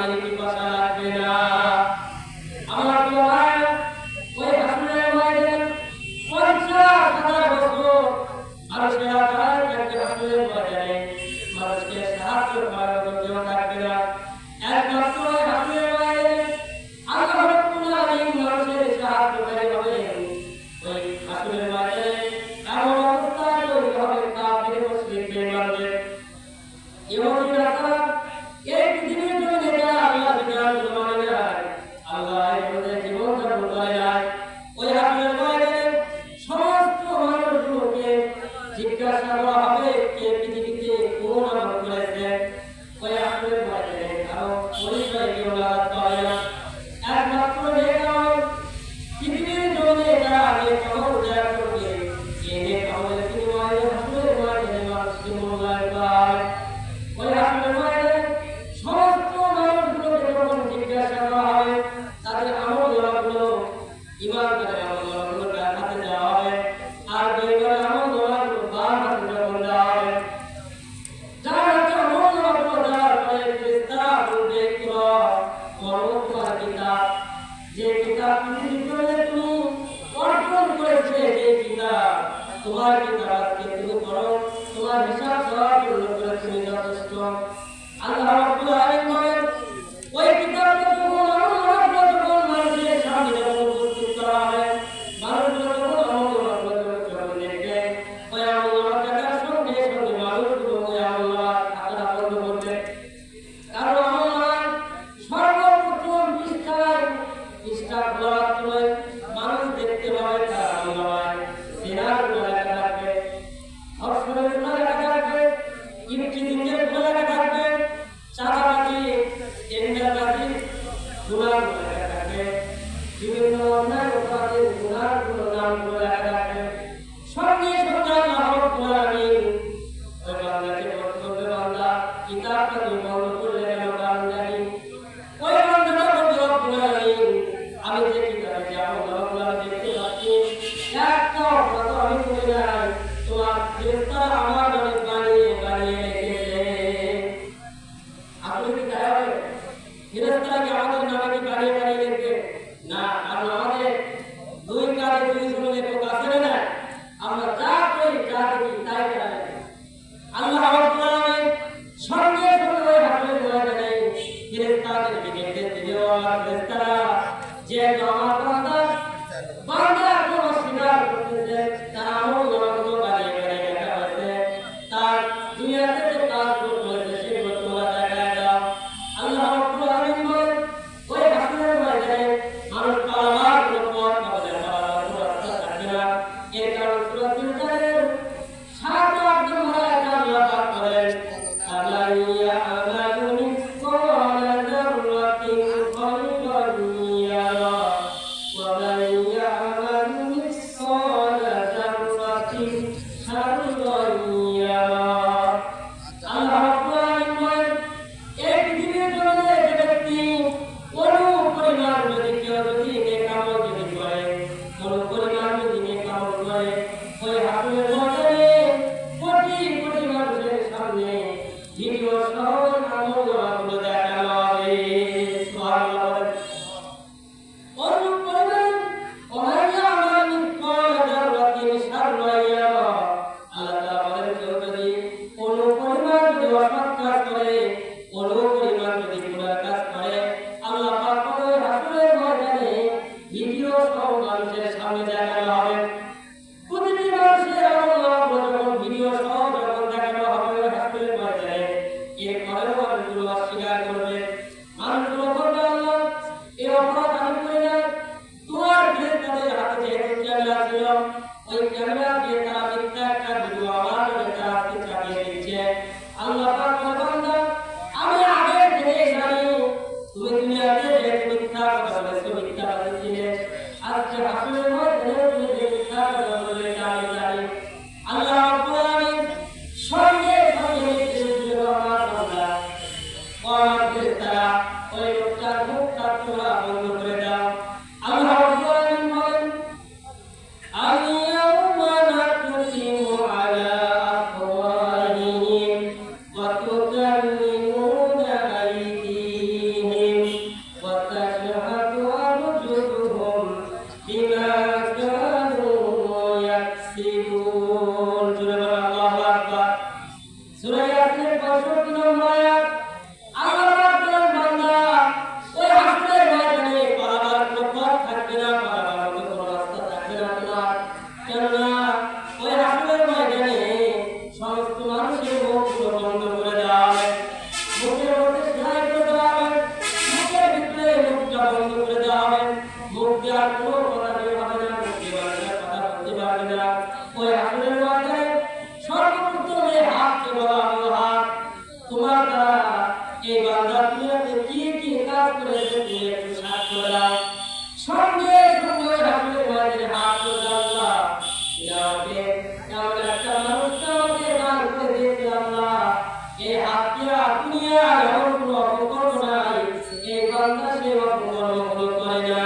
পানির পিপাসা লাগবে না। আমার ভাই ওই হাসনের ময়দানে 50,000 বছর মানুষের আকার একটা হাসনের ময়দানে মানুষকে সাহায্য করার কেউ থাকবে না। একমাত্র ওই হাসনের ময়দানে আল্লাহ রাব্বুল আলামিন মানুষের সাহায্যকারী হবেন। ওই হাসনের ময়দানে এমন অবস্থা তৈরি হবে কাফির মুশরিকদের মাঝে। ইহুদিরা তারা এই পৃথিবীর জমিনে যারা আল্লাহ বিধান মানে যায়, আল্লাহ এর জীবন যাপন করে যায়, ওই হাসনের ময়দানে সমস্ত মানুষগুলোকে জিজ্ঞাসা করা হবে কে পৃথিবীতে কোন আমল করেছে। ওই হাসনের ময়দানে কারো পরিচয় কেউ লাগাতে হবে না। একমাত্র যে কারণ পৃথিবীর জমিনে যারা আগে কবর দেয়া করবে এই কবরের বিনিময়ে হাসনের ময়দানে মানুষকে মূল্যায়ন করা হবে। ওই হাসনের ময়দানে সমস্ত মানুষগুলোকে যখন জিজ্ঞাসা করা হবে তাদের আমলগুলো ইমানদারের আমলগুলো ডান হাতে দেওয়া হবে আর বেঈমানের আমলগুলো বাম হাতে যখন দেওয়া হবে। যার হাতে আমলগুলো দেওয়ার পরে ফেরেশতারা বলবে ইকরা তোমার কিতাব, যে কিতাব পৃথিবীতে তুমি অর্জন করেছে, যে কিতাব তোমার কিতাব আজকে তুমি পড়ো, তোমার হিসাব সব পূর্ণ করে তুমি যথেষ্ট। আল্লাহ রাব্বুল আলামিন বলেন ওই কিতাবটা যখন যখন মানুষের সামনে যখন উপস্থিত করা হবে, মানুষগুলো যখন আমলগুলো যখন দেখবে ওই আমলগুলো দেখার সঙ্গে সঙ্গে মানুষগুলো ওই আমলগুলো খাতা বন্ধ করবে। কারণ আমলগুলো সর্বপ্রথম পৃষ্ঠা খোলার সময় মানুষ দেখতে পাবে তার আমলগুলো জেনার লেখা থাকবে, ধর্ষণের লেখা থাকবে, ইফতিজিংয়ের লেখা থাকবে, চাঁদাবাজি, টেন্ডারবাজি, গুনাহ লেখা থাকবে, বিভিন্ন অন্যায় অপরাধের গুনাহগুলো নামগুলো লেখা থাকবে। সঙ্গে সঙ্গে আল্লাহ রাব্বুল আলামিন ওই বান্দাকে বলবে বান্দা কিতাবটা তুমি বন্ধ করে কেন কারণ জানি। ওই বান্দাটা বলবে রাব্বুল আলামিন আমি যে কিতাবে যে আমলগুলো দেখতে পাচ্ছি একটা অপরাধ আমি করে নাই, তোমার ফেরেশতারা আমার নামে বানিয়ে বানিয়ে রেখেছে। আপনি কি তাই হবে? ফেরেশতারা কি আমাদের নামে কি বানিয়ে বানিয়ে রেখেছে? না, কারণ আমাদের দুই কাজে দুই জনের লোক আছে না, আমরা যা করি যা দেখি তাই করা যায়। আল্লাহ রাব্বুল আলামিন সঙ্গে সঙ্গে ওই হাসরের ময়দানে ফেরেশতাদেরকে নির্দেশ দিলেও আমার ফেরেশতারা যে আমার বান্দা কোন স্বীকার করতেছে তার আমলগুলো বানিয়ে বানিয়ে লেখা হয়েছে, তার দুনিয়াতে যে কাজগুলো করেছে সেগুলো তোমরা দেখায় দাও। আল্লাহ রাব্বুল আলামিন বলেন ওই হাসরের ময়দানে মানুষ পালাবার কোনো পথ পাবে না, পালাবার কোনো রাস্তা থাকবে না। এর কারণ সূরাতুল কাহফের 7 নম্বর আয়াতে আল্লাহ পাক বলেন আল্লাহ ইয়ামালু মিসকালা যাররাতিন খায়রান ইয়ারা ওয়া মান ইয়ামালু মিসকালা যাররাতিন শাররান ইয়ারা। আল্লাহ রাব্বুল আলামিন বলেন এই পৃথিবীর জমিনে যে ব্যক্তি কোনো পরিমাণ যদি কেউ যদি নেক আমল যদি করে, কোনো পরিমাণ যদি নেক আমল করে, ওই হাসরের ময়দানে কোটি কোটি মানুষের সামনে ভিডিও সহ আমলগুলো দেখানো হবে। সুবহানাল্লাহ। অনুরূপ পরিমাণ ওমান ইয়ামাল মিসকালা যাররাতিন শাররান ইয়ারা। আল্লাহ তাআলা বলেন কেউ যদি কোনো পরিমাণ যদি অসৎ কাজ করে, কোনো পরিমাণ যদি গুনাহ কাজ করে, আল্লাহ পাক ওই হাসরের ময়দানে ভিডিও সহ মানুষের সামনে দেখানো হবে। প্রতিটি মানুষের আমলগুলো যখন ভিডিও সহ যখন দেখানো হবে ওই হাসরের ময়দানে, এরপরেও মানুষগুলো অস্বীকার করবে। মানুষগুলো বলবে আল্লাহ এই অপরাধ আমি করি নাই, তোমার ফেরেশতাদের হাতে যেহেতু ক্যামেরা ছিল ওই ক্যামেরা দিয়ে তারা মিথ্যা একটা ভিডিও আমার নামে তারা আজকে চাপিয়ে দিচ্ছে। আল্লাহ পাক বলে বান্দা আমি আগে থেকে জানি তুমি দুনিয়াতে যেহেতু মিথ্যা কথা বলেছো, মিথ্যা বলেছিলে, আজকে হাসরের ময়দানে তুমি যে মিথ্যা কথা বললে এটা আমি জানি। আল্লাহ রাব্বুল আলামিন সঙ্গে সঙ্গে নির্দেশ দিল আমার বান্দা আমার ফেরেশতারা ওই লোকটার মুখটা তোমরা বন্ধ করে দাও। আল্লাহ রাব্বুল আলামিন বলেন আল-ইয়াওমা নাখতিমু আলা আফওয়াহিহিম ওয়া তুকাল্লিমুনা আইদিহিম এই বান্দা দুনিয়াতে কি কি কাজ করেছে তুমি একটু সাক্ষ্য দাও। সঙ্গে সঙ্গে হাসলে তোমাদের হাত তুলে আল্লাহ আমাকে এমন একটা মানুষকে আমাকে দান করে দিয়েছে আল্লাহ, এই হাতিয়া দুনিয়া এমন কোনো অপকর্ম নাই এই বান্দা সে অপকর্ম করে না।